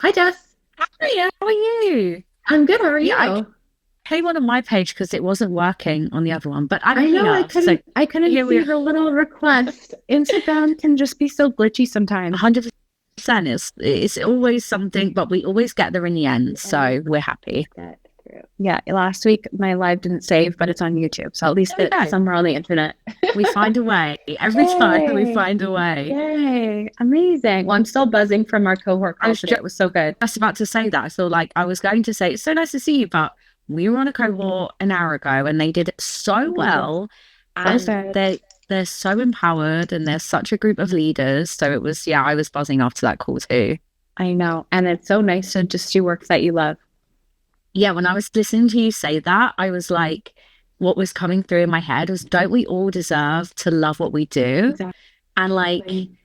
Hi, Jess. Hi, how are you? I'm good. How are Yeah, I you? came on my page because it wasn't working on the other one, but I'm I know I here. So couldn't I couldn't here we see are. the little request. Instagram can just be so glitchy sometimes. 100%. It's always something, but we always get there in the We end. always So we're happy. get through. Yeah, last week my live didn't save, but it's on YouTube, so at least There we it's go. somewhere on the internet. We find a way. Every time we Yay! find a way. Yay! Amazing. Well, I'm still buzzing from our cohort I call was today. It was so good. just about to say that. So like I was going to say, it's so nice to see you, but we were on a cohort an hour ago and they did it so Yes. well. So And good. they're so empowered and they're such a group of leaders. So it was, yeah, I was buzzing after that call too. I know. And it's so nice to just do work that you love. Yeah, when I was listening to you say that, I was like, what was coming through in my head was, don't we all deserve to love what we do? And Exactly.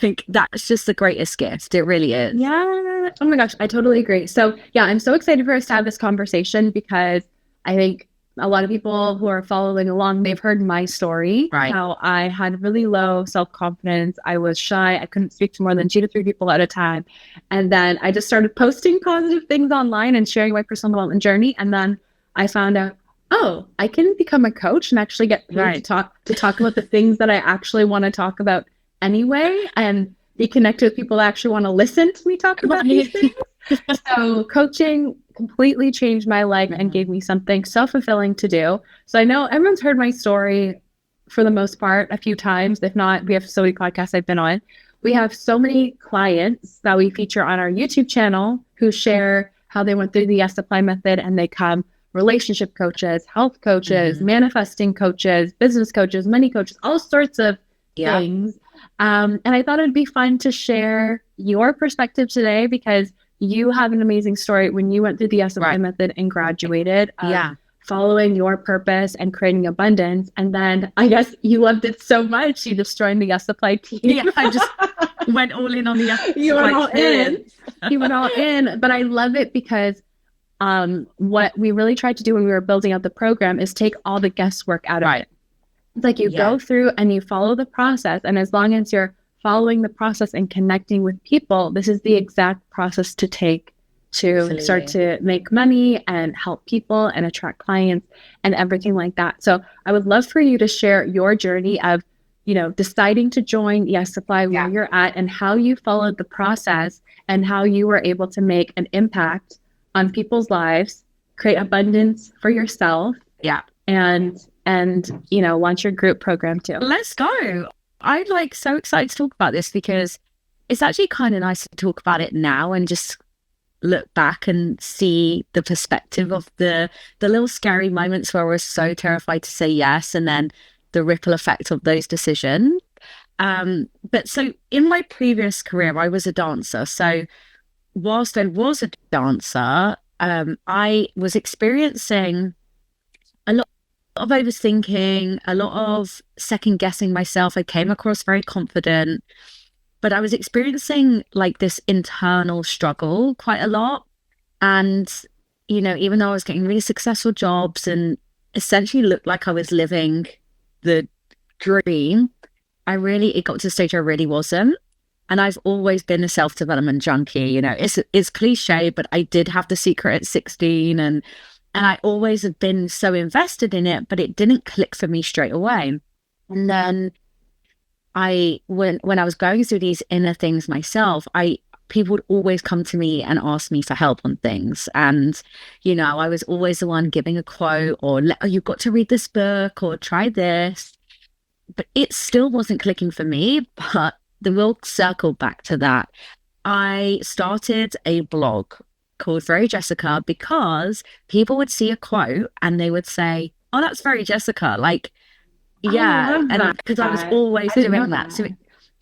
like that's just the greatest gift. It really is. Yeah. Oh my gosh, I totally agree. So, yeah, I'm so excited for us to have this conversation because I think a lot of people who are following along, they've heard my story, Right. how I had really low self-confidence. I was shy. I couldn't speak to more than 2 to 3 people at a time. And then I just started posting positive things online and sharing my personal development journey. And then I found out, oh, I can become a coach and actually get paid Right. to talk about the things that I actually want to talk about anyway. And be connected with people that actually want to listen to me talk about these things. So coaching completely changed my life and gave me something so fulfilling to do. So I know everyone's heard my story for the most part a few times. If not, we have so many podcasts I've been on. We have so many clients that we feature on our YouTube channel who share how they went through the Yes Apply method and they come relationship coaches, health coaches, Mhm. manifesting coaches, business coaches, money coaches, all sorts of Yeah. things. And I thought it'd be fun to share your perspective today because you have an amazing story when you went through the SFI Right. method and graduated of Yeah. following your purpose and creating abundance. And then I guess you loved it so much, you just joined the Yes Supply team. Yeah. I just went all in on the You went supply all in. experience. You went all in. But I love it because what we really tried to do when we were building out the program is take all the guesswork out of Right. it. It's like you Yeah. go through and you follow the process. And as long as you're following the process and connecting with people, this is the exact process to take to start Absolutely. to make money and help people and attract clients and everything like that. So I would love for you to share your journey of, deciding to join Yes Supply, where Yeah. you're at and how you followed the process and how you were able to make an impact on people's lives, create abundance for yourself Yeah. and launch your group program too. Let's go. I'm like so excited to talk about this because it's actually kind of nice to talk about it now and just look back and see the perspective of the little scary moments where we're so terrified to say yes and then the ripple effect of those decisions. But so in my previous career, I was a dancer. So whilst I was a dancer, I was experiencing a lot of overthinking, a lot of second guessing myself. I came across very confident, but I was experiencing like this internal struggle quite a lot. And, even though I was getting really successful jobs and essentially looked like I was living the dream, it got to a stage I really wasn't. And I've always been a self-development junkie. It's cliche, but I did have The Secret at 16 and I always have been so invested in it, but it didn't click for me straight away. And then when I was going through these inner things myself, people would always come to me and ask me for help on things. And, I was always the one giving a quote or, oh, you've got to read this book or try this. But it still wasn't clicking for me. But we'll circle back to that. I started a blog called Very Jessica because people would see a quote and they would say, oh, that's very Jessica. Like, Oh, I yeah. love And that. because I was I always didn't know doing that. So that.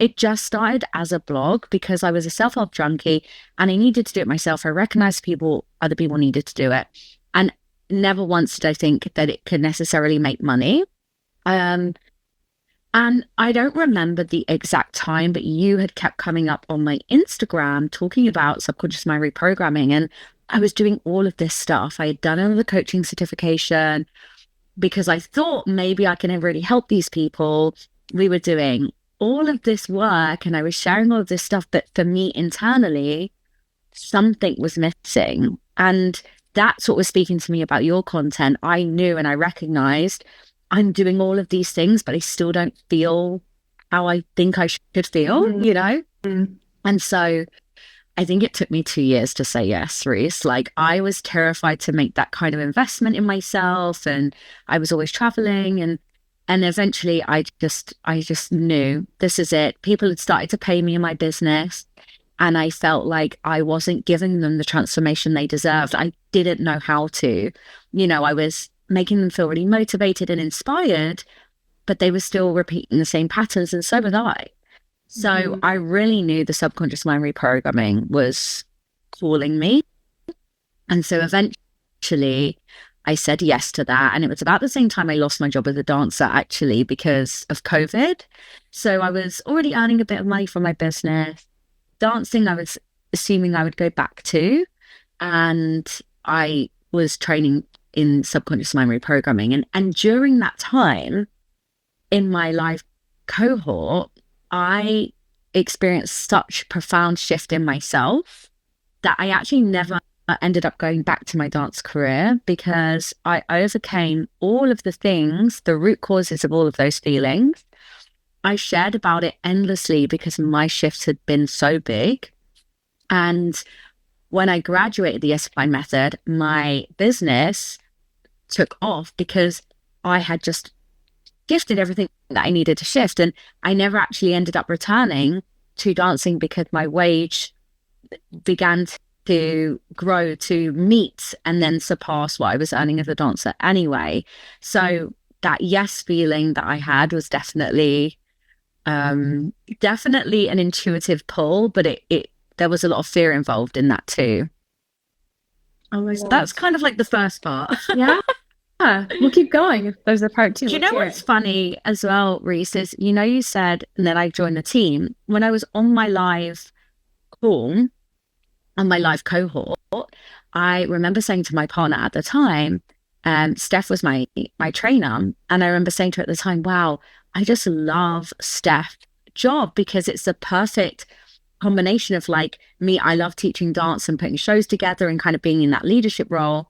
it just started as a blog because I was a self-help junkie and I needed to do it myself. I recognized other people needed to do it. And never once did I think that it could necessarily make money. Um, and I don't remember the exact time, but you had kept coming up on my Instagram talking about subconscious mind reprogramming. And I was doing all of this stuff. I had done another coaching certification because I thought maybe I can really help these people. We were doing all of this work and I was sharing all of this stuff. But for me internally, something was missing. And that's what was speaking to me about your content. I knew and I recognized I'm doing all of these things, but I still don't feel how I think I should feel, you know? And so I think it took me 2 years to say yes, Reese. Like, I was terrified to make that kind of investment in myself, and I was always traveling, and eventually I just knew this is it. People had started to pay me in my business, and I felt like I wasn't giving them the transformation they deserved. I didn't know how to. You know, I was making them feel really motivated and inspired, but they were still repeating the same patterns, and so was I. So I really knew the subconscious mind reprogramming was calling me. And so eventually I said yes to that. And it was about the same time I lost my job as a dancer, actually, because of COVID. So I was already earning a bit of money from my business. Dancing, I was assuming I would go back to. And I was training in subconscious mind reprogramming. And during that time in my live cohort, I experienced such profound shift in myself that I actually never ended up going back to my dance career, because I overcame all of the things, the root causes of all of those feelings. I shared about it endlessly because my shifts had been so big. And when I graduated the SFI method, my business took off because I had just shifted everything that I needed to shift. And I never actually ended up returning to dancing because my wage began to grow to meet and then surpass what I was earning as a dancer anyway. So that yes feeling that I had was definitely an intuitive pull, but it there was a lot of fear involved in that too. Oh my So God. that's kind of like the first part. Yeah. We'll keep going if there's a part two. Do you know what's funny as well, Reese, is, you know, you said, and then I joined the team. When I was on my live call and my live cohort, I remember saying to my partner at the time, Steph was my trainer, and I remember saying to her at the time, wow, I just love Steph's job because it's the perfect combination of like me, I love teaching dance and putting shows together and kind of being in that leadership role.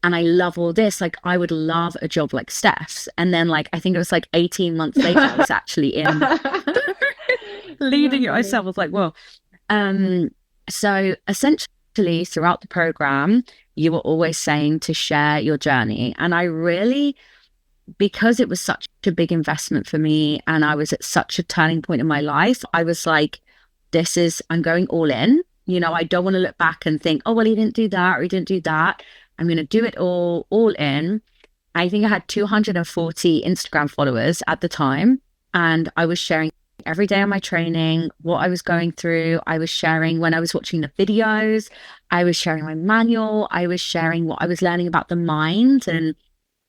And I love all this. Like, I would love a job like Steph's. And then, like, I think it was like 18 months later, I was actually in leading it myself. I was like, whoa. So essentially, throughout the program, you were always saying to share your journey. And I really, because it was such a big investment for me and I was at such a turning point in my life, I was like, I'm going all in. You know, I don't want to look back and think, oh, well, he didn't do that or he didn't do that. I'm going to do it all in. I think I had 240 Instagram followers at the time. And I was sharing every day on my training, what I was going through. I was sharing when I was watching the videos. I was sharing my manual. I was sharing what I was learning about the mind. And,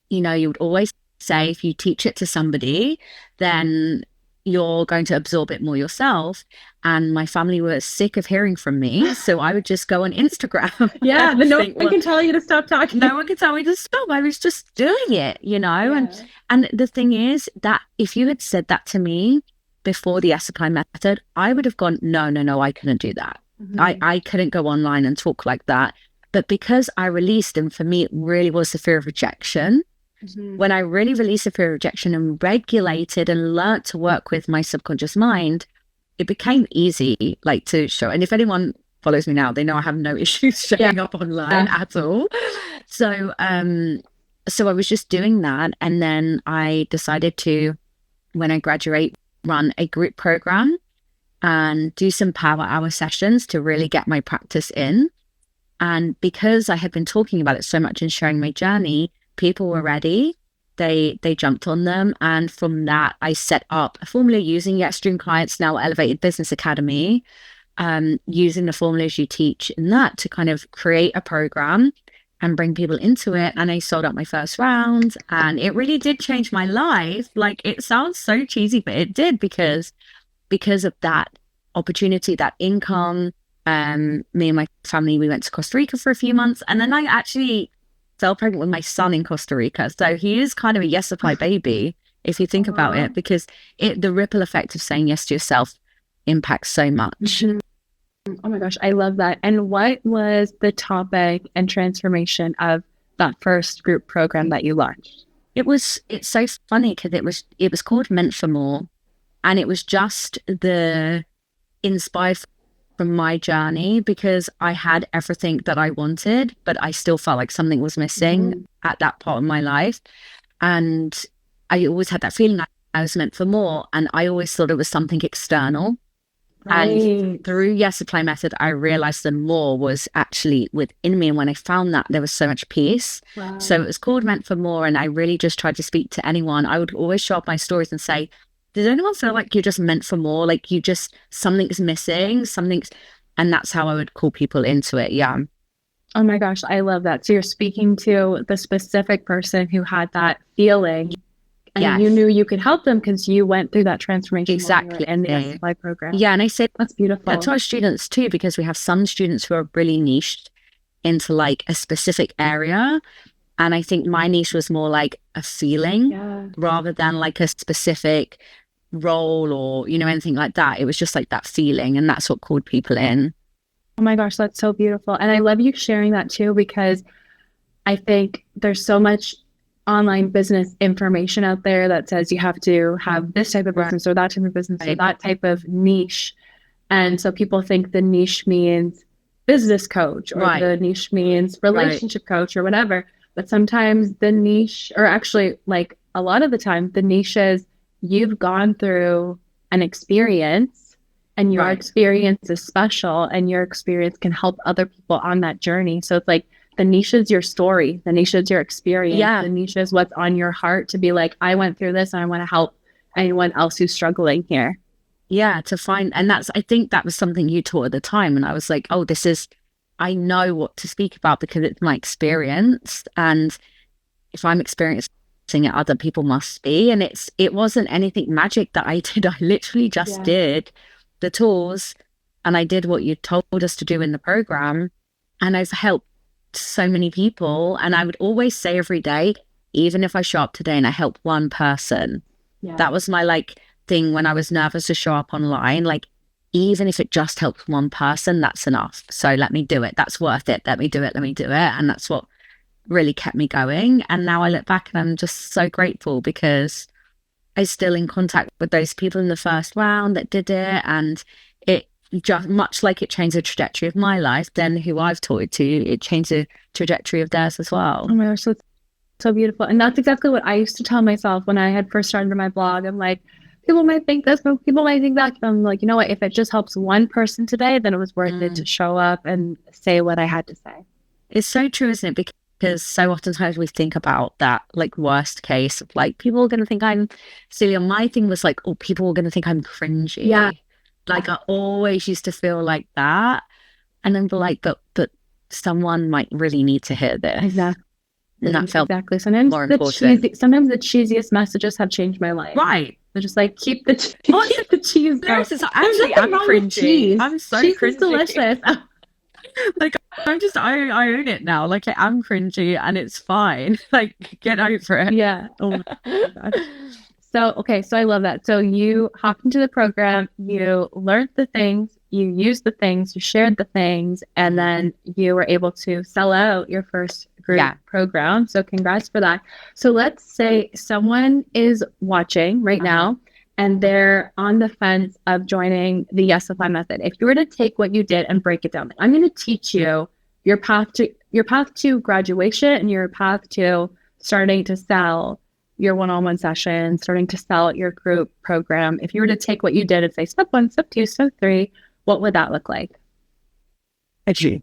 you know, you would always say, if you teach it to somebody, then you're going to absorb it more yourself. And my family were sick of hearing from me. So I would just go on Instagram. Yeah, but no one can tell you to stop talking. No one can tell me to stop. I was just doing it, you know? Yeah. And the thing is that if you had said that to me before the SFI method, I would have gone, no, I couldn't do that. I couldn't go online and talk like that. But because I released, and for me, it really was the fear of rejection. When I really released the fear of rejection and regulated and learned to work with my subconscious mind, it became easy, like, to show. And if anyone follows me now, they know I have no issues showing up online at all. So I was just doing that. And then I decided to, when I graduate, run a group program and do some power hour sessions to really get my practice in. And because I had been talking about it so much and sharing my journey, people were ready. They jumped on them. And from that, I set up a formula using Yet Stream Clients, now Elevated Business Academy, using the formulas you teach in that to kind of create a program and bring people into it. And I sold out my first round, and it really did change my life. Like, it sounds so cheesy, but it did, because of that opportunity, that income. Me and my family, we went to Costa Rica for a few months, and then I actually fell pregnant with my son in Costa Rica. So he is kind of a yes-supply baby, if you think about it, because the ripple effect of saying yes to yourself impacts so much. Oh my gosh, I love that. And what was the topic and transformation of that first group program that you launched? It's so funny because it was called Meant for More, and it was just the inspired from my journey because I had everything that I wanted, but I still felt like something was missing at that part of my life. And I always had that feeling I was meant for more. And I always thought it was something external. Right. And through Yes Apply Method, I realized the more was actually within me. And when I found that, there was so much peace. Wow. So it was called Meant for More. And I really just tried to speak to anyone. I would always show up my stories and say, does anyone feel like you're just meant for more? Like you just, something's missing, and that's how I would call people into it. Yeah. Oh my gosh, I love that. So you're speaking to the specific person who had that feeling, and Yes. you knew you could help them because you went through that transformation Exactly. in the SFI program. Yeah. And I said That's beautiful. that to our students too, because we have some students who are really niched into like a specific area. And I think my niche was more like a feeling rather than like a specific role or, anything like that. It was just like that feeling. And that's what called people in. Oh my gosh, that's so beautiful. And I love you sharing that too, because I think there's so much online business information out there that says you have to have this type of business or that type of business or that type of niche. And so people think the niche means business coach or the niche means relationship coach or whatever. But sometimes the niche, or actually like a lot of the time, the niche is you've gone through an experience and your experience is special and your experience can help other people on that journey. So it's like the niche is your story, the niche is your experience, the niche is what's on your heart to be like, I went through this and I want to help anyone else who's struggling here. Yeah, to find, and I think that was something you taught at the time. And I was like, oh, I know what to speak about because it's my experience. And if I'm experiencing it, other people must be. And it wasn't anything magic that I did. I literally just did the tools and I did what you told us to do in the program. And I've helped so many people. And I would always say every day, even if I show up today and I help one person, that was my like thing when I was nervous to show up online. Like, even if it just helps one person, that's enough. So let me do it. That's worth it. Let me do it. And that's what really kept me going. And now I look back and I'm just so grateful because I'm still in contact with those people in the first round that did it. And it just, much like it changed the trajectory of my life, then who I've taught it to, it changed the trajectory of theirs as well. Oh my gosh, that's so beautiful. And that's exactly what I used to tell myself when I had first started my blog. I'm like, people might think this, but people might think that. I'm like, you know what? If it just helps one person today, then it was worth it to show up and say what I had to say. It's so true, isn't it? Because so oftentimes we think about that like worst case of like people are going to think I'm silly. And my thing was like, oh, people are going to think I'm cringy. Yeah. Like I always used to feel like that. And then be like, but someone might really need to hear this. Exactly. And that felt sometimes more important. Sometimes the cheesiest messages have changed my life. Right. They're just like, keep the cheese. Actually, I'm cringy. I'm so cheese cringy. Is delicious. Like I own it now. Like I am cringy and it's fine. Like get over it. Yeah. Oh my God. So I love that. So you hopped into the program, you learned the things, you used the things, you shared the things, and then you were able to sell out your first group program. So congrats for that. So let's say someone is watching right now and they're on the fence of joining the Yes Apply method. If you were to take what you did and break it down, I'm going to teach you your path to graduation and your path to starting to sell your one-on-one session, starting to sell your group program. If you were to take what you did and say step 1, step 2, step 3, what would that look like? Actually,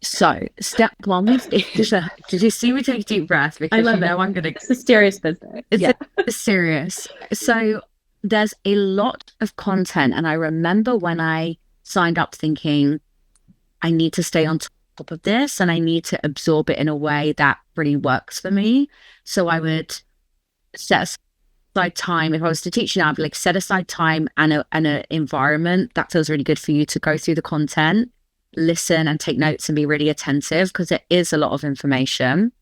so step 1 was did you see me take a deep breath? Because I love it. I'm gonna. It's a serious business. It's serious. So there's a lot of content, and I remember when I signed up thinking I need to stay on top of this and I need to absorb it in a way that really works for me. So I would set aside time. If I was to teach you now, I'd be like, set aside time and an environment that feels really good for you to go through the content, listen and take notes and be really attentive because it is a lot of information.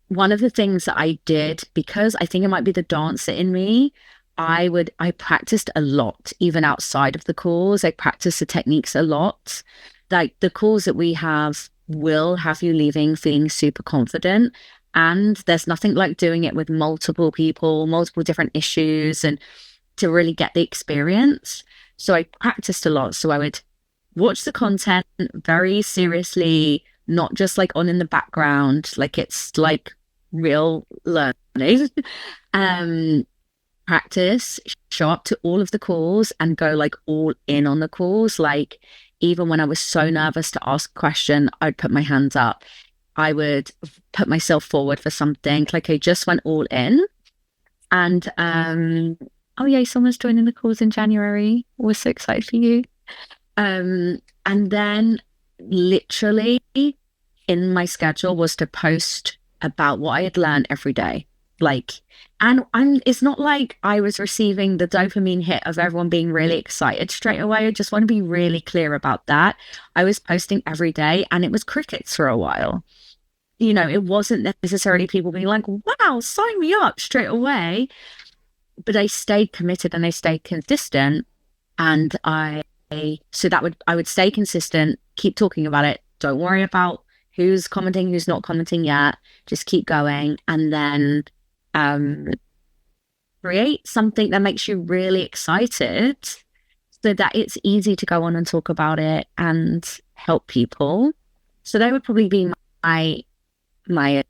One of the things that I did, because I think it might be the dancer in me, I practiced a lot, even outside of the calls. I practiced the techniques a lot. Like the calls that we have will have you leaving feeling super confident. And there's nothing like doing it with multiple people, multiple different issues, and to really get the experience. So I practiced a lot. So I would watch the content very seriously, not just like on in the background, like it's like real learning. Practice, show up to all of the calls and go like all in on the calls. Like even when I was so nervous to ask a question, I'd put my hands up. I would put myself forward for something. Like I just went all in. And oh yeah, someone's joining the calls in January. We're so excited for you. And then literally in my schedule was to post about what I had learned every day. Like, and it's not like I was receiving the dopamine hit of everyone being really excited straight away. I just want to be really clear about that. I was posting every day and it was crickets for a while. You know, it wasn't necessarily people being like, wow, sign me up straight away. But I stayed committed and I stayed consistent. And I would stay consistent, keep talking about it. Don't worry about who's commenting, who's not commenting yet. Just keep going. And then create something that makes you really excited so that it's easy to go on and talk about it and help people. So that would probably be my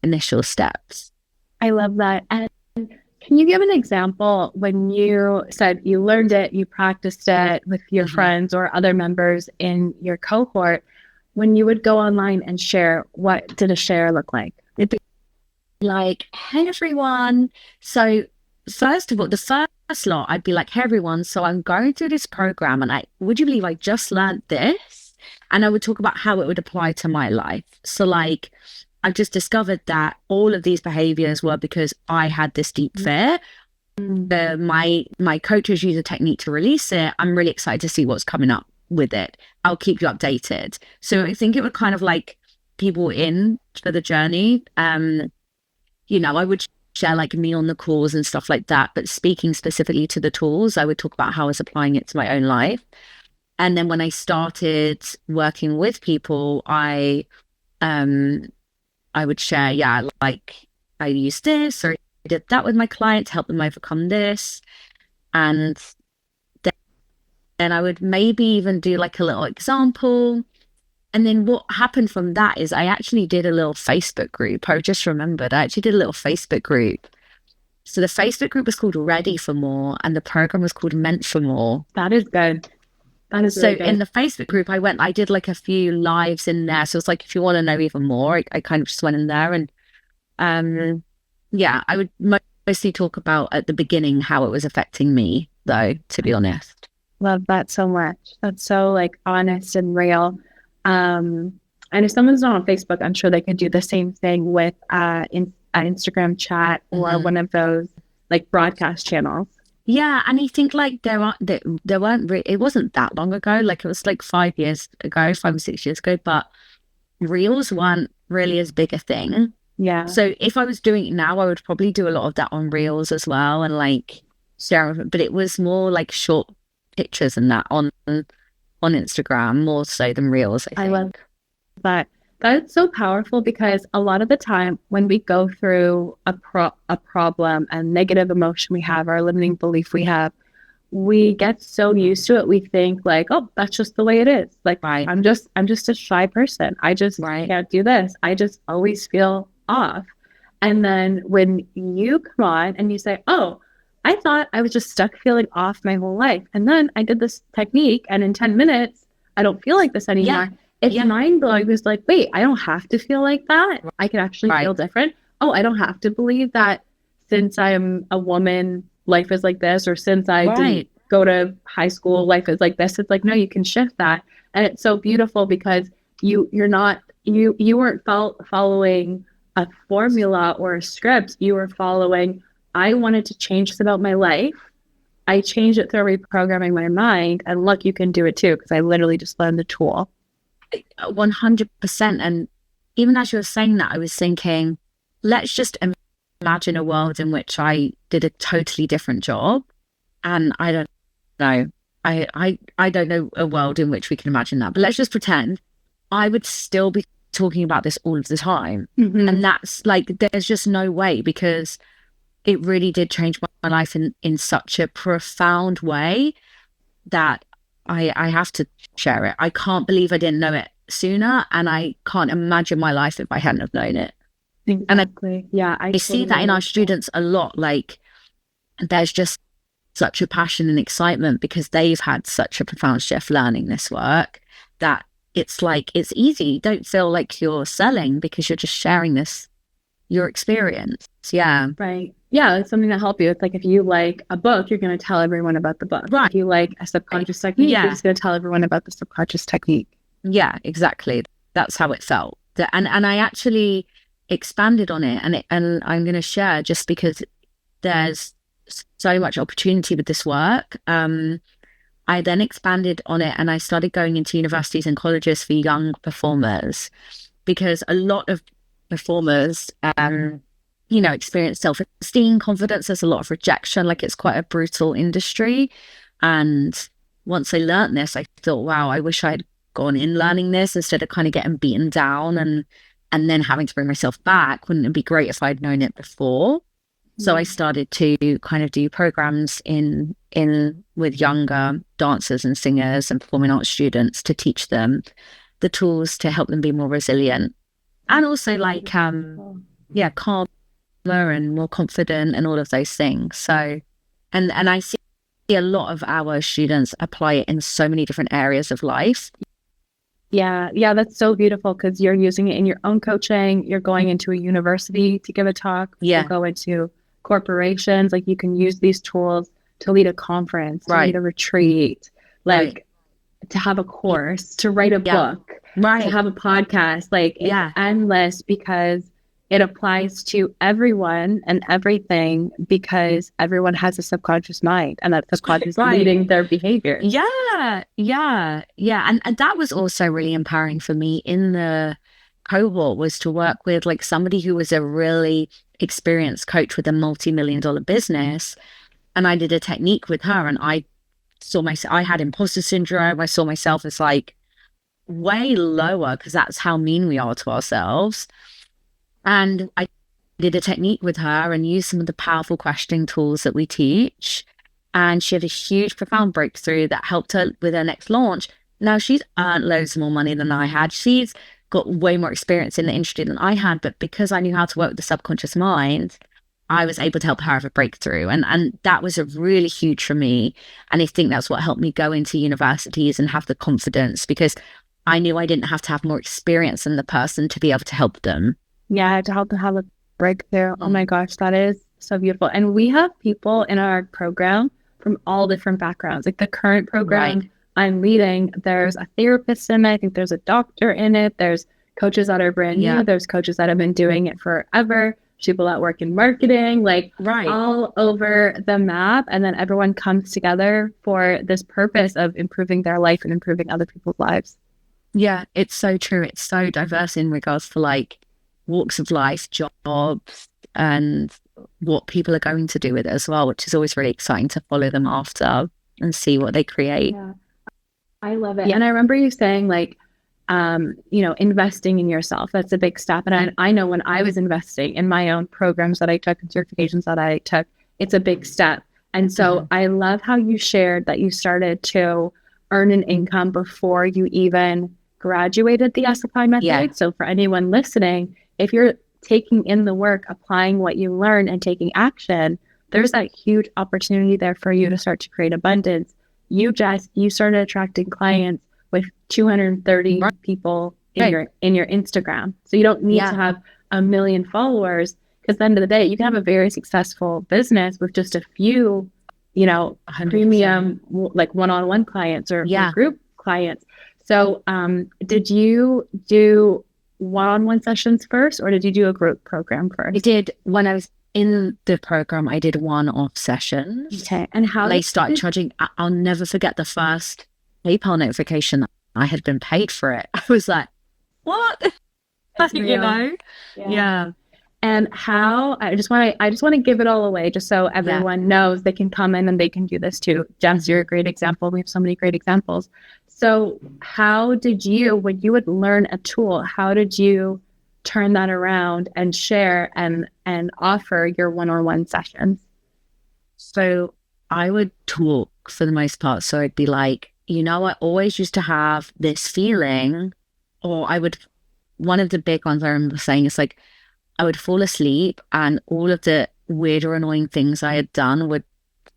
initial steps. I love that. And can you give an example when you said you learned it, you practiced it with your friends or other members in your cohort, when you would go online and share, what did a share look like? It'd be like, hey everyone. So first of all, the first lot, I'd be like, hey everyone, so I'm going through this program and would you believe I just learned this? And I would talk about how it would apply to my life. So like, I've just discovered that all of these behaviors were because I had this deep fear. My coaches use a technique to release it. I'm really excited to see what's coming up with it. I'll keep you updated. So I think it would kind of like people in for the journey. You know, I would share like me on the calls and stuff like that, but speaking specifically to the tools, I would talk about how I was applying it to my own life. And then when I started working with people, I would share, yeah, like I used this or I did that with my client to help them overcome this. And then I would maybe even do like a little example. And then what happened from that is I actually did a little Facebook group. I just remembered I actually did a little Facebook group. So the Facebook group was called Ready for More and the program was called Meant for More. That is good. That is so really good. In the Facebook group, I did like a few lives in there. So it's like, if you want to know even more, I kind of just went in there and yeah, I would mostly talk about at the beginning how it was affecting me though, to be honest. Love that so much. That's so like honest and real. And if someone's not on Facebook, I'm sure they could do the same thing with an Instagram chat or one of those like broadcast channels. Yeah, and I think like there weren't it wasn't that long ago, like it was like 5 years ago, 5 or 6 years ago, but reels weren't really as big a thing. Yeah. So if I was doing it now, I would probably do a lot of that on reels as well and like share, but it was more like short pictures and that on Instagram more so than reels, I think. I love that. That's so powerful because a lot of the time when we go through a problem, a negative emotion we have, or a limiting belief we have, we get so used to it. We think like, oh, that's just the way it is. Like, right. I'm just a shy person. I just can't do this. I just always feel off. And then when you come on and you say, oh, I thought I was just stuck feeling off my whole life. And then I did this technique and in 10 minutes, I don't feel like this anymore. Yeah. It's mind-blowing. It's like, wait, I don't have to feel like that. I can actually feel different. Oh, I don't have to believe that since I'm a woman, life is like this, or since I didn't go to high school, life is like this. It's like, no, you can shift that. And it's so beautiful because you weren't following a formula or a script. You were following, I wanted to change this about my life. I changed it through reprogramming my mind. And look, you can do it too, because I literally just learned the tool. 100%. And even as you were saying that, I was thinking, let's just imagine a world in which I did a totally different job. And I don't know. I don't know a world in which we can imagine that. But let's just pretend I would still be talking about this all of the time. And that's like, there's just no way, because it really did change my life in such a profound way that I have to share it. I can't believe I didn't know it sooner, and I can't imagine my life if I hadn't have known it. Exactly. And I see that in our students a lot. Like, there's just such a passion and excitement because they've had such a profound shift learning this work, that it's like, it's easy. You don't feel like you're selling because you're just sharing this, your experience. Yeah. Right. Yeah, it's something that helps you. It's like, if you like a book, you're going to tell everyone about the book. Right. If you like a subconscious technique, you're just going to tell everyone about the subconscious technique. Yeah, exactly. That's how it felt. And I actually expanded on it, and I'm going to share, just because there's so much opportunity with this work. I then expanded on it, and I started going into universities and colleges for young performers, because a lot of performers, experience self-esteem, confidence. There's a lot of rejection. Like, it's quite a brutal industry. And once I learned this, I thought, wow, I wish I'd gone in learning this instead of kind of getting beaten down and then having to bring myself back. Wouldn't it be great if I'd known it before? So I started to kind of do programs in with younger dancers and singers and performing arts students to teach them the tools to help them be more resilient, and also like calmer and more confident and all of those things. So and I see a lot of our students apply it in so many different areas of life. Yeah, that's so beautiful, because you're using it in your own coaching. You're going into a university to give a talk. Yeah. Go into corporations. Like, you can use these tools to lead a conference, to lead a retreat, like to have a course, to write a book, to have a podcast. Like, it's endless, because it applies to everyone and everything, because everyone has a subconscious mind, and that subconscious is leading their behavior. Yeah. And that was also really empowering for me in the cohort, was to work with like somebody who was a really experienced coach with a multi-million-dollar business. And I did a technique with her, and I saw I had imposter syndrome. I saw myself as like way lower, because that's how mean we are to ourselves. And I did a technique with her and used some of the powerful questioning tools that we teach. And she had a huge, profound breakthrough that helped her with her next launch. Now, she's earned loads more money than I had. She's got way more experience in the industry than I had. But because I knew how to work with the subconscious mind, I was able to help her have a breakthrough. And that was a really huge for me. And I think that's what helped me go into universities and have the confidence, because I knew I didn't have to have more experience than the person to be able to help them. Yeah, to help them have a breakthrough. Oh my gosh, that is so beautiful. And we have people in our program from all different backgrounds. Like, the current program I'm leading, there's a therapist in it. I think there's a doctor in it. There's coaches that are brand new. There's coaches that have been doing it forever. People that work in marketing, like all over the map. And then everyone comes together for this purpose of improving their life and improving other people's lives. Yeah, it's so true. It's so diverse in regards to like walks of life, jobs, and what people are going to do with it as well, which is always really exciting to follow them after and see what they create. Yeah, I love it. And I remember you saying like, investing in yourself, that's a big step. And I know when I was investing in my own programs that I took and certifications that I took, it's a big step. And so I love how you shared that you started to earn an income before you even graduated the SFI method. Yeah. So for anyone listening, if you're taking in the work, applying what you learn and taking action, there's that huge opportunity there for you to start to create abundance. You started attracting clients with 230 people in your Instagram. So you don't need to have 1 million followers, because at the end of the day, you can have a very successful business with just a few, 100%. Premium, like one-on-one clients or group clients. So did you do one-on-one sessions first, or did you do a group program first? I did. When I was in the program, I did one-off sessions. Okay. And how they started charging? I'll never forget the first PayPal notification that I had been paid for it. I was like, what? Yeah. And how I just want to give it all away just so everyone knows they can come in and they can do this too. Jess, you're a great example. We have so many great examples. So how did you, when you would learn a tool, how did you turn that around and share and offer your one-on-one sessions? So I would talk for the most part. So I'd be like, I always used to have this feeling, or one of the big ones I remember saying is like, I would fall asleep and all of the weird or annoying things I had done would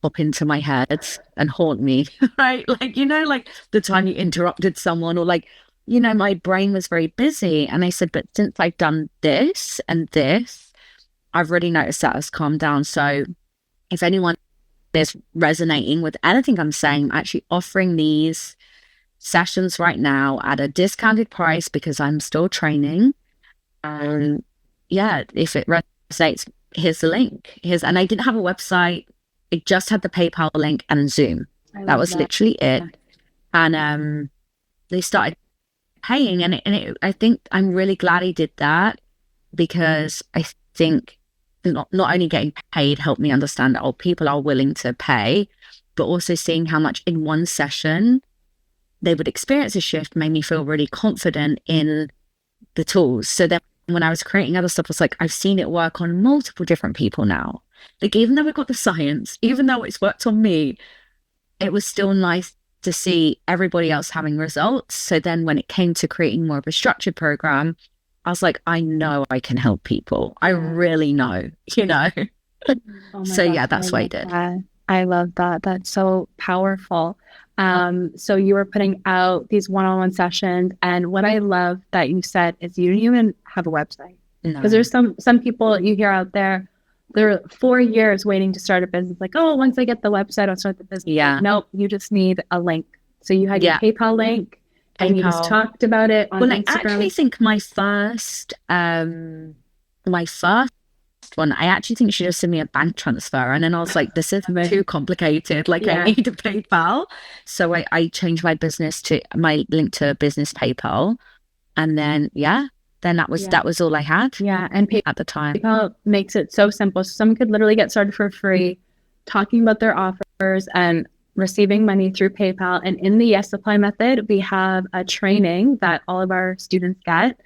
pop into my head and haunt me, right? Like, like the time you interrupted someone, or like, my brain was very busy. And I said, but since I've done this and this, I've really noticed that has calmed down. So if anyone is resonating with anything I'm saying, I'm actually offering these sessions right now at a discounted price because I'm still training. Yeah, if it resonates, here's the link. And I didn't have a website. It just had the PayPal link and Zoom. That was literally it. And they started paying, and I think I'm really glad he did that, because I think not only getting paid helped me understand that people are willing to pay, but also seeing how much in one session they would experience a shift made me feel really confident in the tools. So then when I was creating other stuff, I was like, I've seen it work on multiple different people now. Like, even though we got the science, even though it's worked on me, it was still nice to see everybody else having results. So then when it came to creating more of a structured program, I was like, I know I can help people. I really know, So yeah, that's what I did. I love that. That's so powerful. So you were putting out these one-on-one sessions, and what I love that you said is you didn't even have a website. Because there's some people you hear out there, they're 4 years waiting to start a business. Like, oh, once I get the website, I'll start the business. Yeah. Nope, you just need a link. So you had your PayPal link, and you just talked about it on Instagram. I actually think my first one, I actually think she just sent me a bank transfer, and then I was like, this is too complicated. Like, I need a PayPal. So I changed my link to business PayPal, and then that was all I had. Yeah, and at the time, PayPal makes it so simple. So someone could literally get started for free, talking about their offers and receiving money through PayPal. And in the Yes Supply method, we have a training that all of our students get.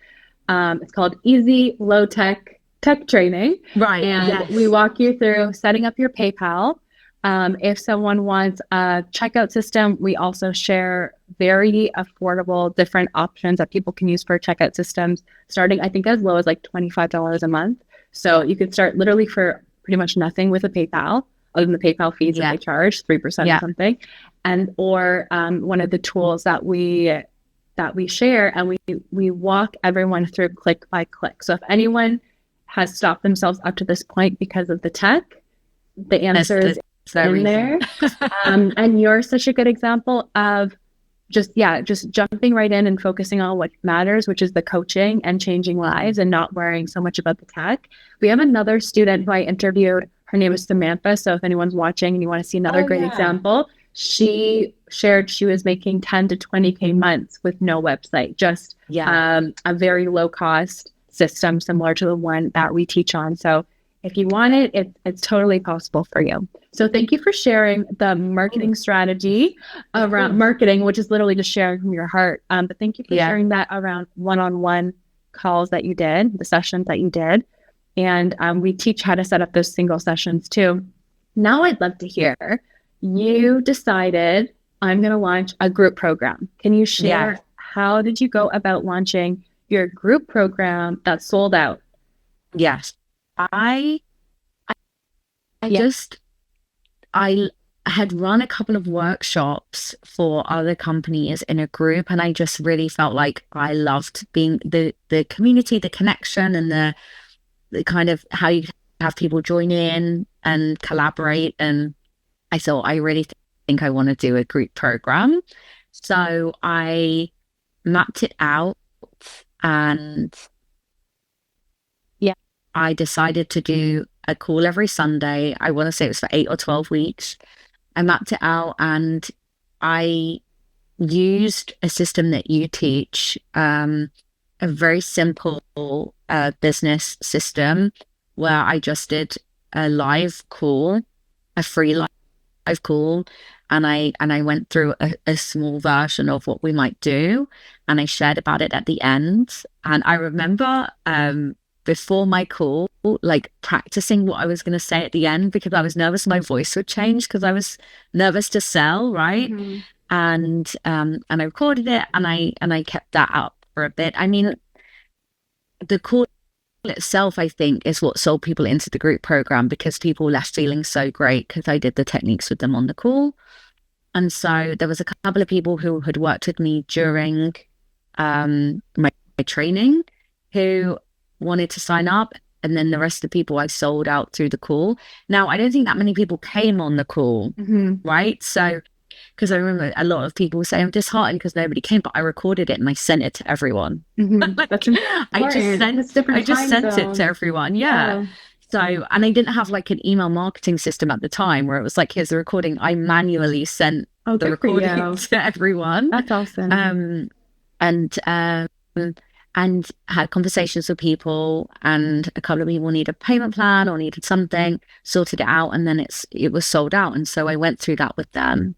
It's called Easy Low Tech Training. Right. And we walk you through setting up your PayPal. If someone wants a checkout system, we also share very affordable different options that people can use for checkout systems, starting, I think, as low as like $25 a month. So you could start literally for pretty much nothing with a PayPal, other than the PayPal fees that they charge, 3% or something. And or one of the tools that we share, and we walk everyone through click by click. So if anyone has stopped themselves up to this point because of the tech, the answer is in there. And you're such a good example of just jumping right in and focusing on what matters, which is the coaching and changing lives and not worrying so much about the tech. We have another student who I interviewed. Her name is Samantha. So if anyone's watching and you want to see another great example, she shared she was making 10 to 20K months with no website, just a very low cost system similar to the one that we teach on. So if you want it, it's totally possible for you. So thank you for sharing the marketing strategy around marketing, which is literally just sharing from your heart. But thank you for sharing that around one-on-one calls that you did, the sessions that you did. And we teach how to set up those single sessions too. Now I'd love to hear, you decided I'm going to launch a group program. Can you share how did you go about launching your group program that sold out? Yes. I had run a couple of workshops for other companies in a group, and I just really felt like I loved being the community, the connection, and the kind of how you have people join in and collaborate. And I thought, I really think I want to do a group program. So I mapped it out, and I decided to do a call every Sunday. I want to say it was for 8 or 12 weeks. I mapped it out, and I used a system that you teach, a a very simple business system where I just did a live call, a free live call, and I went through a small version of what we might do, and I shared about it at the end. And I remember before my call, like practicing what I was going to say at the end, because I was nervous my voice would change, because I was nervous to sell, right? Mm-hmm. And I recorded it, and I kept that up for a bit. I mean, the call itself, I think, is what sold people into the group program, because people left feeling so great because I did the techniques with them on the call. And so there was a couple of people who had worked with me during my training who wanted to sign up. And then the rest of the people I sold out through the call. Now, I don't think that many people came on the call, right? So, because I remember a lot of people say I'm disheartened because nobody came, but I recorded it and I sent it to everyone. That's I just sent it to everyone. Yeah. So, and I didn't have like an email marketing system at the time where it was like, here's the recording. I manually sent the recording to everyone. That's awesome. And had conversations with people, and a couple of people needed a payment plan or needed something, sorted it out, and then it was sold out. And so I went through that with them.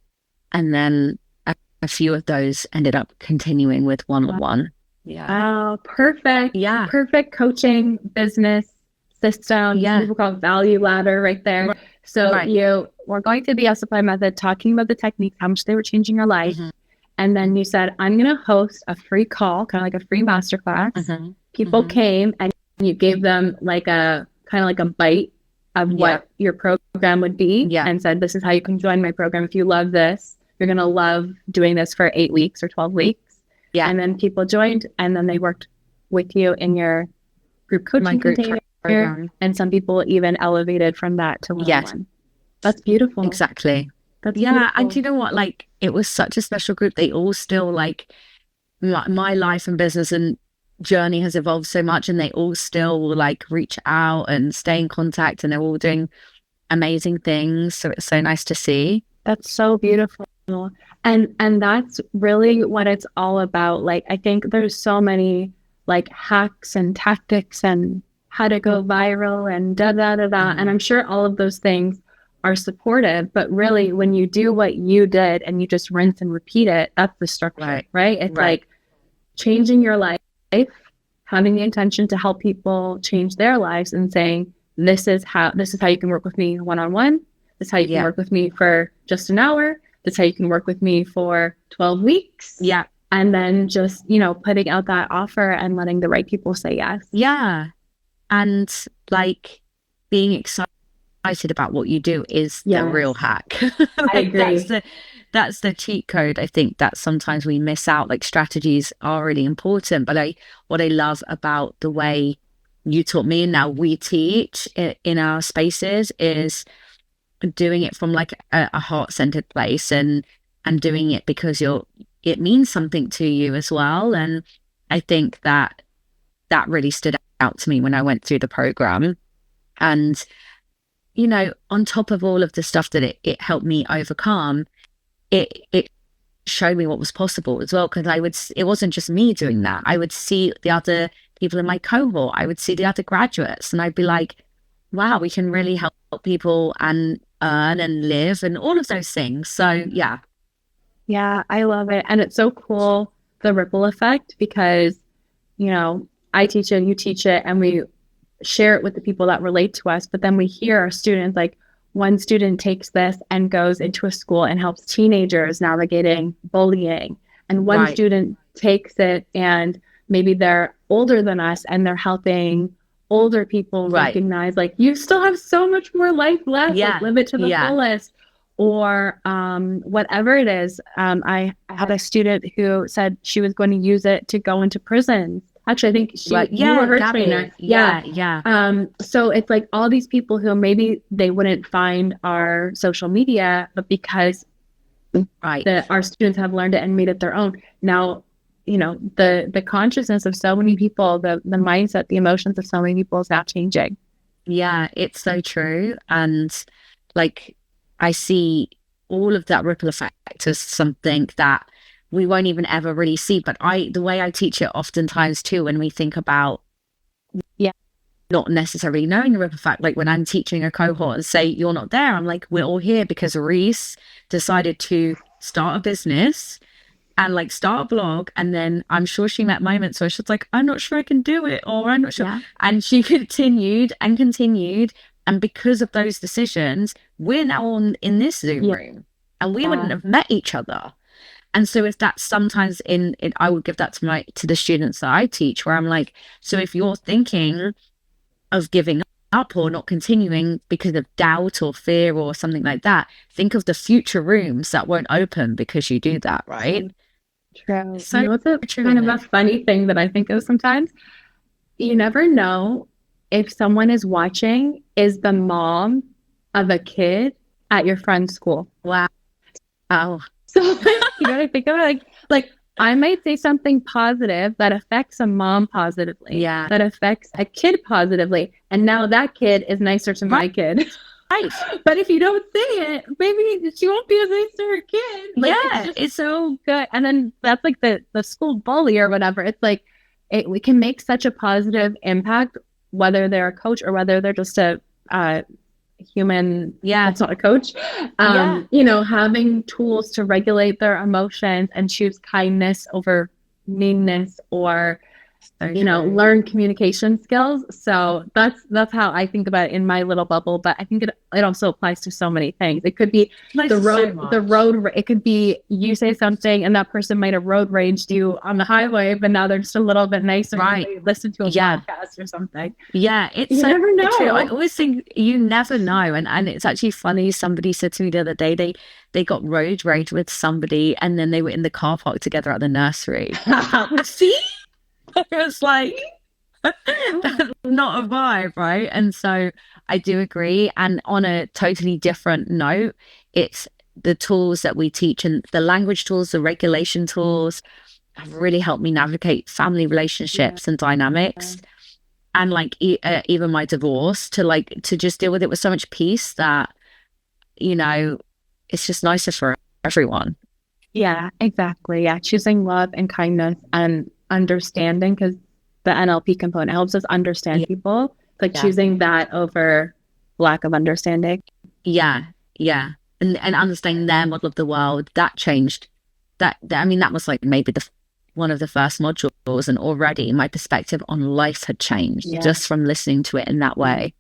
And then a few of those ended up continuing with one-on-one. Yeah. Oh, perfect. Yeah. Perfect coaching business system. Yeah. People call it value ladder right there. Right. So you were going through the supply method, talking about the techniques, how much they were changing your life. And then you said, I'm going to host a free call, kind of like a free masterclass. People came and you gave them like a kind of like a bite of what your program would be, and said, this is how you can join my program. If you love this, you're going to love doing this for 8 weeks or 12 weeks. Yeah. And then people joined, and then they worked with you in your group coaching program. And some people even elevated from that to one-on-one. That's beautiful. Exactly. That's beautiful. And you know what? Like, it was such a special group. They all still, like, my life and business and journey has evolved so much, and they all still like reach out and stay in contact, and they're all doing amazing things. So it's so nice to see. That's so beautiful. And that's really what it's all about. Like, I think there's so many like hacks and tactics and how to go viral and and I'm sure all of those things are supportive, but really when you do what you did and you just rinse and repeat it, that's the structure, right? It's like changing your life, having the intention to help people change their lives, and saying, this is how you can work with me one-on-one. This is how you can work with me for just an hour. This is how you can work with me for 12 weeks. Yeah. And then just, putting out that offer and letting the right people say yes. Yeah. And like being excited about what you do is the real hack. I agree. That's the cheat code. I think that sometimes we miss out. Like, strategies are really important, but what I love about the way you taught me and now we teach in our spaces is doing it from like a heart-centered place, and doing it because it means something to you as well. And I think that really stood out to me when I went through the program. And on top of all of the stuff that it helped me overcome, it showed me what was possible as well. Because it wasn't just me doing that. I would see the other people in my cohort. I would see the other graduates, and I'd be like, wow, we can really help people and earn and live and all of those things. So yeah. Yeah, I love it. And it's so cool, the ripple effect, because, I teach it, you teach it, and we share it with the people that relate to us. But then we hear our students, like one student takes this and goes into a school and helps teenagers navigating bullying. And one student takes it and maybe they're older than us and they're helping older people recognize, like, you still have so much more life left, like, live it to the fullest. Or whatever it is. I had a student who said she was going to use it to go into prisons. Actually, I think you were her trainer. Yeah. So it's like all these people who maybe they wouldn't find our social media, but because our students have learned it and made it their own. Now, the consciousness of so many people, the mindset, the emotions of so many people is now changing. Yeah, it's so true. And like, I see all of that ripple effect as something that we won't even ever really see. But the way I teach it oftentimes too, when we think about not necessarily knowing the ripple effect, like when I'm teaching a cohort and say you're not there, I'm like, we're all here because Reese decided to start a business and like start a blog, and then I'm sure she met moments where she's like, I'm not sure I can do it, or I'm not sure, and she continued, and because of those decisions, we're now in this Zoom room, and we wouldn't have met each other. And so if that's sometimes I would give that to the students that I teach, where I'm like, so if you're thinking of giving up or not continuing because of doubt or fear or something like that, think of the future rooms that won't open because you do that, right? True. So you know what's kind of a funny thing that I think of sometimes? You never know if someone is watching is the mom of a kid at your friend's school. Wow. Oh. So like, you know what I think of it? Like I might say something positive that affects a mom positively. Yeah. That affects a kid positively. And now that kid is nicer to my kid. Right. But if you don't say it, maybe she won't be as nice to her kid. Like, it's so good. And then that's like the school bully or whatever. It's like we can make such a positive impact, whether they're a coach or whether they're just a human. Yeah, it's not a coach. You know, having tools to regulate their emotions and choose kindness over meanness, or you know, learn communication skills. So that's how I think about it in my little bubble. But I think it also applies to so many things. It could be the road. It could be you say something and that person might have road raged you on the highway, but now they're just a little bit nicer. Right. Listen to a podcast or something. Yeah, you never know. True. I always think you never know, and it's actually funny. Somebody said to me the other day they got road rage with somebody, and then they were in the car park together at the nursery. See. It's like that's not a vibe, right? And so I do agree. And on a totally different note, it's the tools that we teach, and the language tools, the regulation tools have really helped me navigate family relationships and dynamics. And like even my divorce, to just deal with it with so much peace that, you know, it's just nicer for everyone. Yeah, exactly. Yeah, choosing love and kindness and understanding, because the NLP component helps us understand people, like choosing that over lack of understanding. And understanding their model of the world, that changed. That I mean, that was like maybe one of the first modules, and already my perspective on life had changed just from listening to it in that way.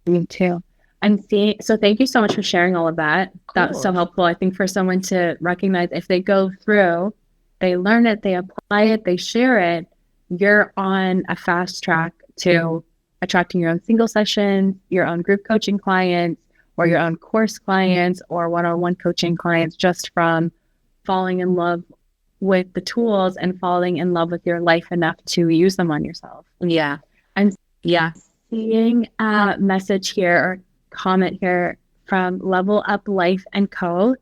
Me too. And so thank you so much for sharing all of that. That was so helpful, I think, for someone to recognize if they go through, they learn it, they apply it, they share it, you're on a fast track to attracting your own single sessions, your own group coaching clients, or your own course clients, or one-on-one coaching clients, just from falling in love with the tools and falling in love with your life enough to use them on yourself. Yeah. And seeing a message here or comment here from Level Up Life and Co.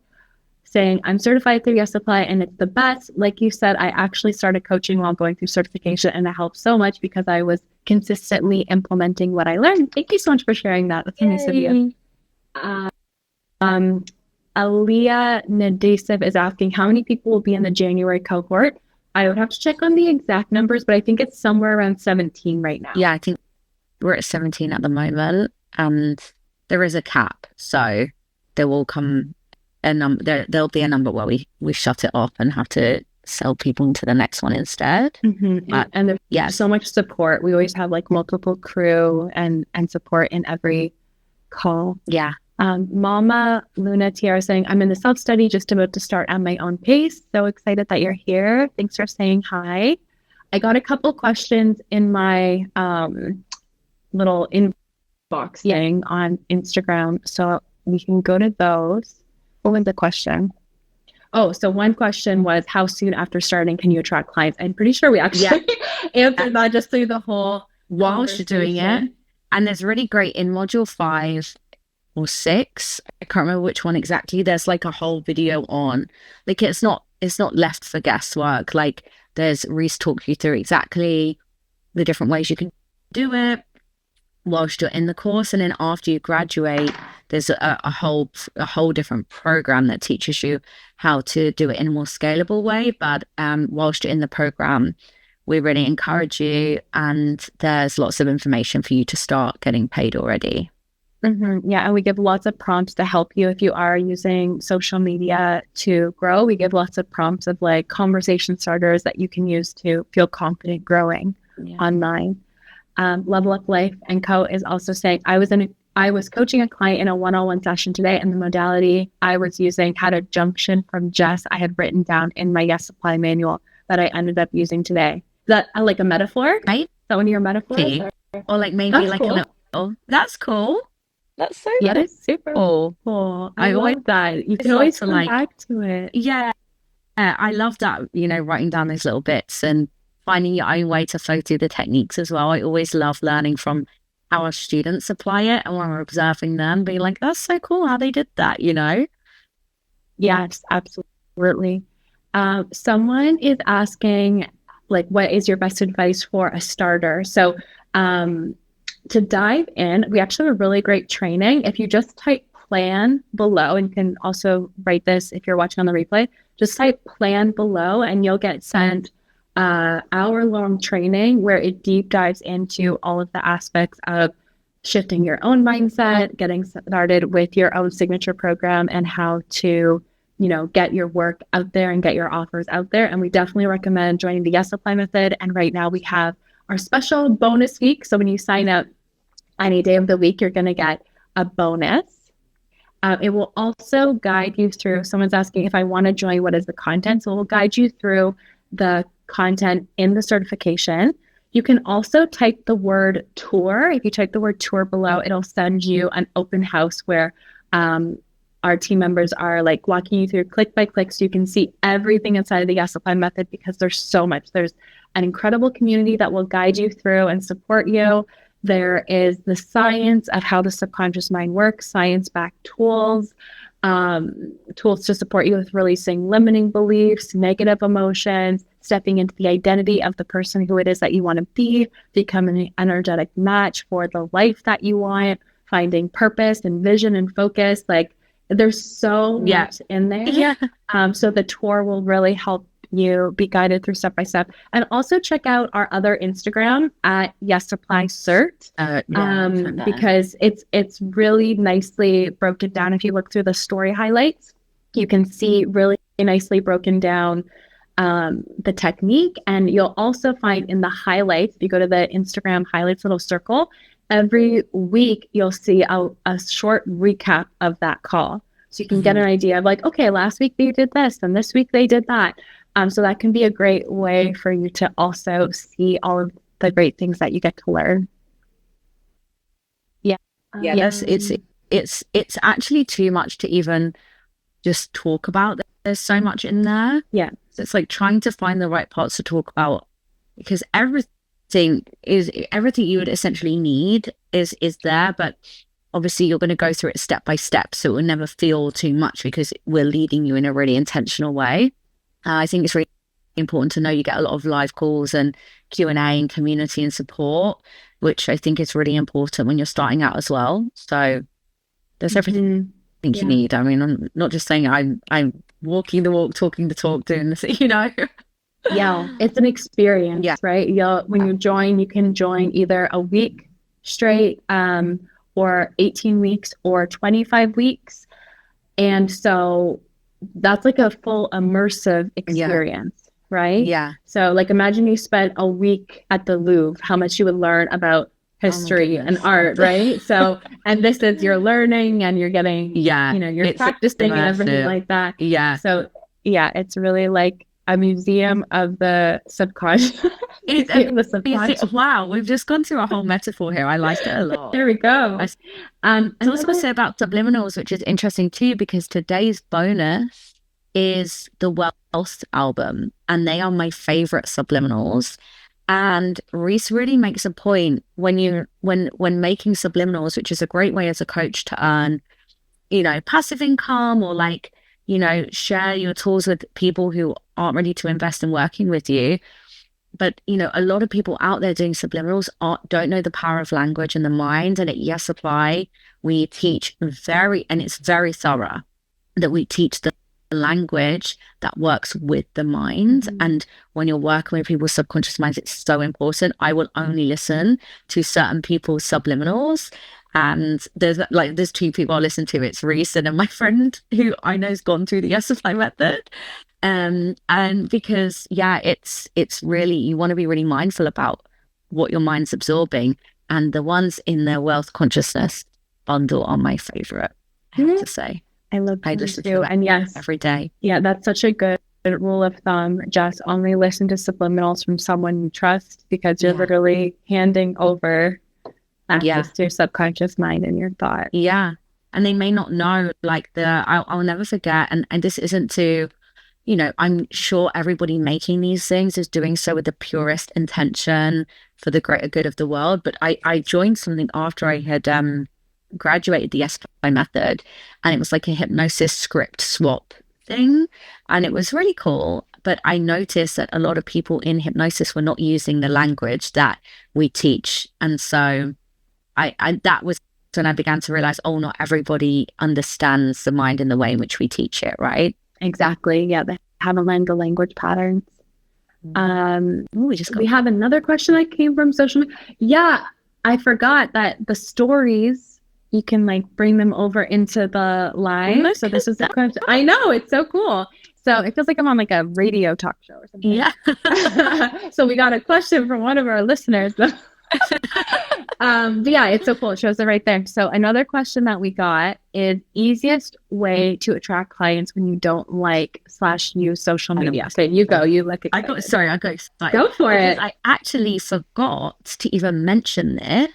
saying, I'm certified through Yes Supply and it's the best. Like you said, I actually started coaching while going through certification, and it helped so much because I was consistently implementing what I learned. Thank you so much for sharing that. That's nice of you. Aliyah Nadesiv is asking, how many people will be in the January cohort? I would have to check on the exact numbers, but I think it's somewhere around 17 right now. Yeah, I think we're at 17 at the moment, and there is a cap. So there will come there'll be a number where we shut it off and have to sell people into the next one instead. And there's so much support. We always have like multiple crew and support in every call. Mama Luna Tiara saying, I'm in the self-study, just about to start at my own pace. So excited that you're here. Thanks for saying hi. I got a couple questions in my little inbox thing on Instagram, so we can go to those. What was the question? Oh, so one question was, how soon after starting can you attract clients? I'm pretty sure we actually answered that just through the whole whilst you're doing it. And there's really great in module 5 or 6, I can't remember which one exactly, there's like a whole video on, like it's not left for guesswork. Like there's Reese talk you through exactly the different ways you can do it whilst you're in the course, and then after you graduate, there's a whole different program that teaches you how to do it in a more scalable way. But whilst you're in the program, we really encourage you, and there's lots of information for you to start getting paid already. Yeah, and we give lots of prompts to help you if you are using social media to grow. We give lots of prompts of like conversation starters that you can use to feel confident growing online. Level Up Life and Co. is also saying, I was coaching a client in a one-on-one session today, and the modality I was using had a junction from Jess I had written down in my Yes Supply manual that I ended up using today. Is that like a metaphor? Right? Is that one of your metaphors? Or like maybe That's like cool. a little. That's cool. That's so That is super cool. cool. I I always love that. You can love always to, come like- back to it. Yeah, I love that, writing down those little bits and finding your own way to flow through the techniques as well. I always love learning from how our students apply it, and when we're observing them, being like, that's so cool how they did that, Yes, absolutely. Someone is asking, like, what is your best advice for a starter? So, to dive in, we actually have a really great training. If you just type plan below, and you can also write this if you're watching on the replay, just type plan below and you'll get sent hour-long training where it deep dives into all of the aspects of shifting your own mindset, getting started with your own signature program, and how to, get your work out there and get your offers out there. And we definitely recommend joining the Yes Apply method. And right now we have our special bonus week. So when you sign up any day of the week, you're going to get a bonus. It will also guide you through, someone's asking if I want to join, what is the content? So it will guide you through the content in the certification. You can also type the word tour. If you type the word tour below, it'll send you an open house where our team members are like walking you through click by click, so you can see everything inside of the Yes Apply method, because there's so much. There's an incredible community that will guide you through and support you. There is the science of how the subconscious mind works, science-backed tools, tools to support you with releasing limiting beliefs, negative emotions, stepping into the identity of the person who it is that you want to be, becoming an energetic match for the life that you want, finding purpose and vision and focus. Like, there's so much in there. Yeah. So the tour will really help you be guided through step by step. And also check out our other Instagram at Yes Apply Cert, because it's really nicely broken down. If you look through the story highlights, you can see really nicely broken down the technique. And you'll also find in the highlights, if you go to the Instagram highlights little circle, every week you'll see a short recap of that call. So you can get an idea of like, okay, last week they did this and this week they did that. So that can be a great way for you to also see all of the great things that you get to learn. Yes, it's actually too much to even just talk about. There's so much in there. Yeah. So it's like trying to find the right parts to talk about, because everything you would essentially need is there, but obviously you're going to go through it step by step, so it will never feel too much because we're leading you in a really intentional way. I think it's really important to know you get a lot of live calls and Q&A and community and support, which I think is really important when you're starting out as well. So there's everything you need. I mean, I'm not just saying I'm walking the walk, talking the talk, doing this, Yeah, it's an experience, right? When you join, you can join either a week straight, or 18 weeks or 25 weeks. And so that's like a full immersive experience, right? Yeah. So like imagine you spent a week at the Louvre, how much you would learn about history and art, right? So, and this is you're learning and you're getting, you're practicing and everything like that. Yeah. So yeah, it's really like a museum of the subconscious. Wow, we've just gone through a whole metaphor here. I liked it a lot. There we go. I was going to say about subliminals, which is interesting too, because today's bonus is the Wealth album, and they are my favorite subliminals. And Reese really makes a point when making subliminals, which is a great way as a coach to earn, passive income, or like, share your tools with people who aren't ready to invest in working with you. but a lot of people out there doing subliminals don't know the power of language and the mind. And at Yes Apply, we teach and it's very thorough, that we teach the language that works with the mind. And when you're working with people's subconscious minds, it's so important. I will only listen to certain people's subliminals. And there's two people I listen to. It's Reese and my friend who I know has gone through the Yes Apply method. And because it's really, you want to be really mindful about what your mind's absorbing, and the ones in the wealth consciousness bundle are my favorite, I have to say. I love those too. And yes, every day. Yeah, that's such a good rule of thumb. Just only listen to subliminals from someone you trust, because you're literally handing over access to your subconscious mind and your thoughts. Yeah. And they may not know, like I'll never forget, and this isn't to, I'm sure everybody making these things is doing so with the purest intention for the greater good of the world. But I joined something after I had graduated the SFI method, and it was like a hypnosis script swap thing. And it was really cool. But I noticed that a lot of people in hypnosis were not using the language that we teach. And so that was when I began to realize, not everybody understands the mind in the way in which we teach it, right? Exactly. Yeah, they haven't learned the language patterns. We have another question that came from social media. Yeah, I forgot that the stories, you can like bring them over into the live. So this is the question. I know, it's so cool. So it feels like I'm on like a radio talk show or something. Yeah. So we got a question from one of our listeners. But yeah, it's so cool. It shows it right there. So another question that we got is easiest way to attract clients when you don't /use social media. So you look I got excited. Go for it. I actually forgot to even mention this.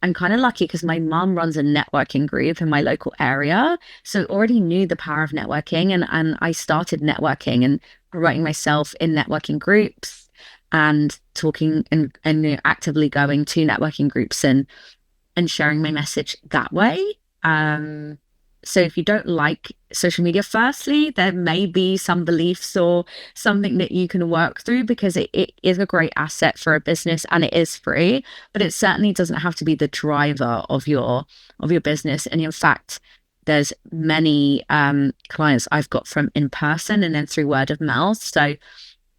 I'm kind of lucky because my mom runs a networking group in my local area. So already knew the power of networking, and I started networking and promoting myself in networking groups, and talking and actively going to networking groups and sharing my message that way. So if you don't like social media, firstly, there may be some beliefs or something that you can work through, because it is a great asset for a business and it is free, but it certainly doesn't have to be the driver of your business. And in fact, there's many clients I've got from in person and then through word of mouth. So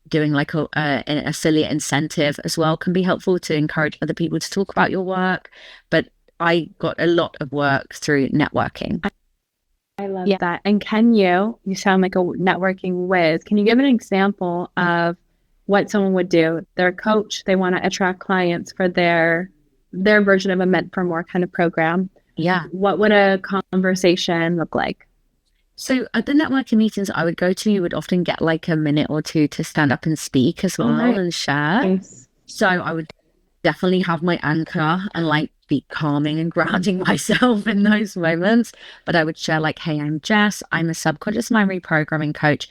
doing like an affiliate incentive as well can be helpful to encourage other people to talk about your work. But I got a lot of work through networking. I love that. And can you sound like a networking whiz. Can you give an example of what someone would do? They're a coach, they want to attract clients for their version of a Meant for More kind of program. Yeah. What would a conversation look like? So at the networking meetings I would go to, you would often get like a minute or two to stand up and speak as well and share. Nice. So I would definitely have my anchor and like be calming and grounding myself in those moments. But I would share like, hey, I'm Jess. I'm a subconscious mind reprogramming coach.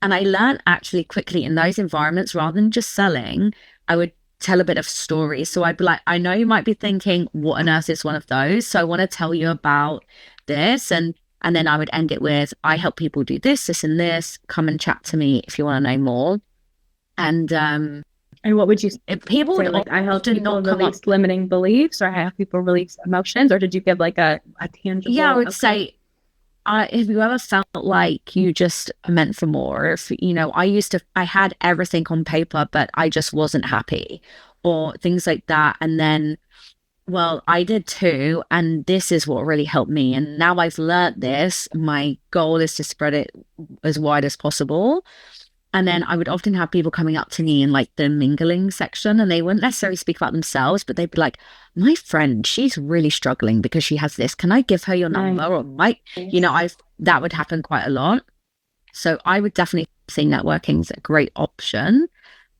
And I learned actually quickly in those environments, rather than just selling, I would tell a bit of story. So I'd be like, I know you might be thinking, what on earth is one of those? So I want to tell you about this. And then I would end it with, I help people do this, this, and this. Come and chat to me if you want to know more. And what would you say? People would like, I help people release limiting beliefs, or I help people release emotions, or did you give like a tangible? Yeah, I would say, if you ever felt like you just meant for more, if, I had everything on paper, but I just wasn't happy, or things like that. And then, well, I did too. And this is what really helped me. And now I've learned this. My goal is to spread it as wide as possible. And then I would often have people coming up to me in like the mingling section, and they wouldn't necessarily speak about themselves, but they'd be like, my friend, she's really struggling because she has this. Can I give her your number? Or that would happen quite a lot. So I would definitely say networking is a great option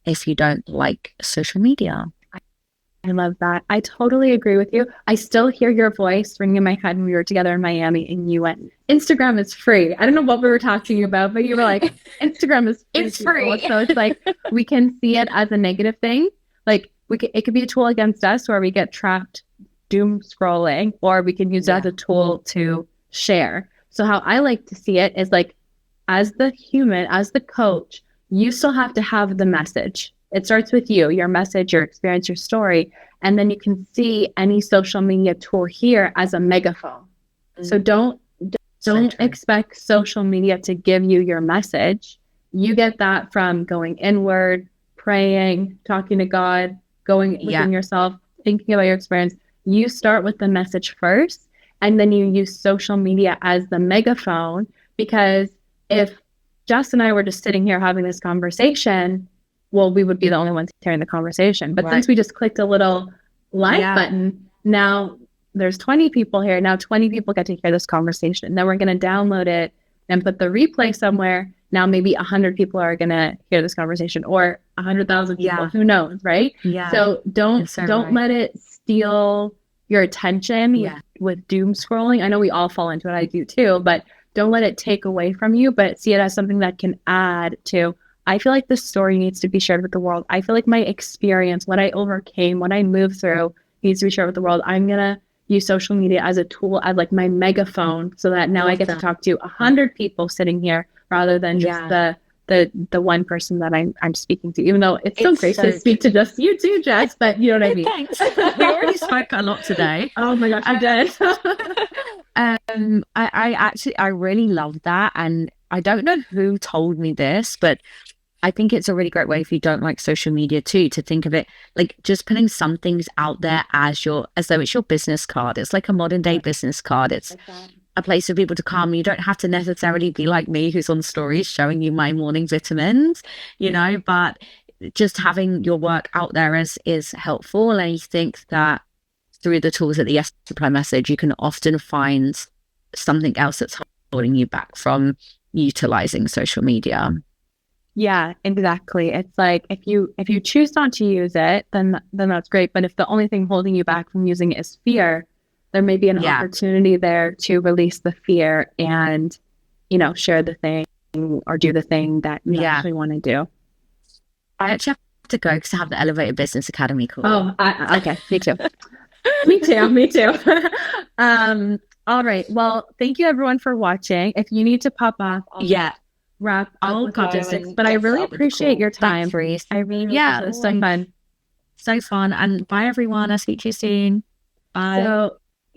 if you don't like social media. I love that. I totally agree with you. I still hear your voice ringing in my head when we were together in Miami and you went, Instagram is free. I don't know what we were talking about, but you were like, Instagram is free. It's free. So it's like, we can see it as a negative thing. Like it could be a tool against us where we get trapped doom scrolling, or we can use it as a tool to share. So how I like to see it is like, as the human, as the coach, you still have to have the message. it starts with you, your message, your experience, your story. And then you can see any social media tool here as a megaphone. So don't expect social media to give you your message. You get that from going inward, praying, talking to God, going within yourself, thinking about your experience. You start with the message first, and then you use social media as the megaphone, because if Jess and I were just sitting here having this conversation, well, we would be the only ones hearing the conversation. But since we just clicked a little like button, now there's 20 people here. Now 20 people get to hear this conversation. Then we're going to download it and put the replay somewhere. Now maybe 100 people are going to hear this conversation, or 100,000 people. Who knows, right? So don't let it steal your attention with doom scrolling. I know we all fall into it. I do too. But don't let it take away from you, but see it as something that can add to. I feel like this story needs to be shared with the world. I feel like my experience, what I overcame, what I moved through, needs to be shared with the world. I'm going to use social media as a tool, as like my megaphone, so that now I get to talk to 100 people sitting here rather than just the one person that I'm speaking to, even though it's so great to speak to just you too, Jess, but you know what I mean? Thanks. We already spoke a lot today. Oh my gosh, I did. I really love that. And I don't know who told me this, but I think it's a really great way, if you don't like social media too, to think of it like just putting some things out there as though it's your business card. It's like a modern day business card. It's a place for people to come. You don't have to necessarily be like me, who's on stories showing you my morning vitamins, you know, but just having your work out there is helpful. And I think that through the tools at the Yes Supply message, you can often find something else that's holding you back from utilizing social media. Yeah, exactly. It's like if you choose not to use it, then that's great. But if the only thing holding you back from using it is fear, there may be an opportunity there to release the fear and, you know, share the thing or do the thing that you actually want to do. I actually have to go because I have the Elevated Business Academy call. Oh, okay. Me too. Me too. All right. Well, thank you everyone for watching. If you need to pop off, wrap up logistics, but I really appreciate your time. Thanks, Reese. I really it was so fun. So fun. And bye everyone. I'll speak to you soon. Bye. So